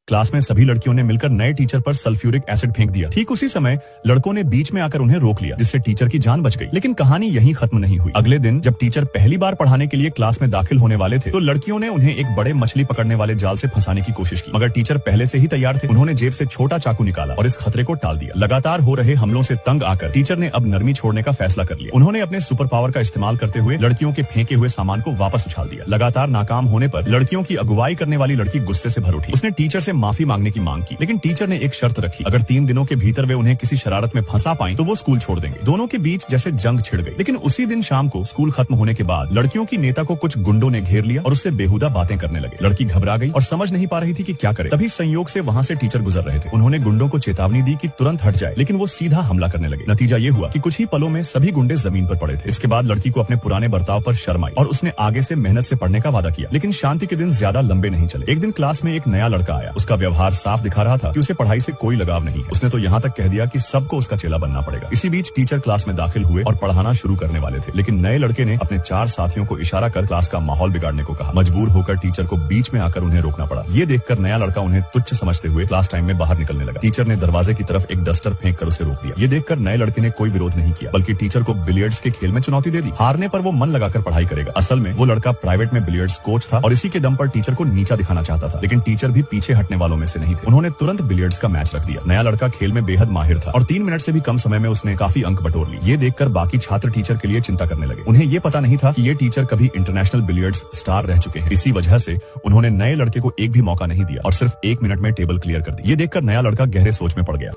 Class में सभी लड़कियों ने मिलकर नए टीचर पर सल्फ्यूरिक एसिड फेंक दिया। ठीक उसी समय लड़कों ने बीच में आकर उन्हें रोक लिया, जिससे टीचर की जान बच गई। लेकिन कहानी यहीं खत्म नहीं हुई। अगले दिन जब टीचर पहली बार पढ़ाने के लिए क्लास में दाखिल होने वाले थे, तो लड़कियों ने उन्हें एक बड़े मछली पकड़ने वाले जाल से फंसाने की कोशिश की, मगर टीचर पहले से ही तैयार थे। उन्होंने जेब से छोटा चाकू निकाला और इस खतरे को टाल दिया। लगातार हो रहे हमलों से तंग आकर टीचर ने अब नरमी छोड़ने का फैसला कर लिया। उन्होंने अपने सुपर पावर का इस्तेमाल करते हुए लड़कियों के फेंके हुए सामान को वापस उछाल दिया। लगातार नाकाम होने पर लड़कियों की अगुवाई करने वाली लड़की गुस्से से भर उठी। उसने टीचर से माफी मांगने की मांग की, लेकिन टीचर ने एक शर्त रखी, अगर 3 दिनों के भीतर वे उन्हें किसी शरारत में फंसा पाएं तो वो स्कूल छोड़ देंगे। दोनों के बीच जैसे जंग छिड़ गई। लेकिन उसी दिन शाम को स्कूल खत्म होने के बाद लड़कियों की नेता को कुछ गुंडों ने घेर लिया और उससे बेहुदा बातें करने लगे। लड़की घबरा गई और समझ नहीं पा रही थी कि क्या करे। तभी संयोग से वहां से टीचर गुजर रहे थे। उन्होंने गुंडों को चेतावनी दी कि तुरंत हट जाए, लेकिन वो सीधा हमला करने लगे। नतीजा ये हुआ कि कुछ ही पलों में सभी गुंडे जमीन पर पड़े थे। इसके बाद लड़की को अपने पुराने बर्ताव पर शर्म आई और उसने आगे से मेहनत से पढ़ने का वादा किया। लेकिन शांति के दिन ज्यादा लंबे नहीं चले। एक दिन क्लास में एक नया लड़का आया। उसका व्यवहार साफ दिखा रहा था कि उसे पढ़ाई से कोई लगाव नहीं है। उसने तो यहाँ तक कह दिया कि सबको उसका चेला बनना पड़ेगा। इसी बीच टीचर क्लास में दाखिल हुए और पढ़ाना शुरू करने वाले थे, लेकिन नए लड़के ने अपने 4 साथियों को इशारा कर क्लास का माहौल बिगाड़ने को कहा। मजबूर होकर टीचर को बीच में आकर उन्हें रोकना पड़ा। ये देखकर नया लड़का उन्हें तुच्छ समझते हुए क्लास टाइम में बाहर निकलने लगा। टीचर ने दरवाजे की तरफ एक डस्टर फेंक कर उसे रोक दिया। ये देखकर नए लड़के ने कोई विरोध नहीं किया, बल्कि टीचर को बिलियर्ड्स के खेल में चुनौती दे दी। हारने पर वो मन लगाकर पढ़ाई करेगा। असल में वो लड़का प्राइवेट में बिलियर्ड्स कोच था और इसी के दम पर टीचर को नीचा दिखाना चाहता था। लेकिन टीचर भी पीछे हटने वालों में से नहीं थे। उन्होंने तुरंत बिलियर्ड्स का मैच रख दिया। नया लड़का खेल में बेहद माहिर था और 3 मिनट से भी कम समय में उसने काफी अंक बटोर लिए। ये देखकर बाकी छात्र टीचर के लिए चिंता करने लगे। उन्हें ये पता नहीं था कि ये टीचर कभी इंटरनेशनल बिलियर्ड्स स्टार रह चुके हैं। इसी वजह से उन्होंने नए लड़के को एक भी मौका नहीं दिया और सिर्फ 1 मिनट में टेबल क्लियर कर दी। ये देखकर नया लड़का गहरे सोच में पड़ गया।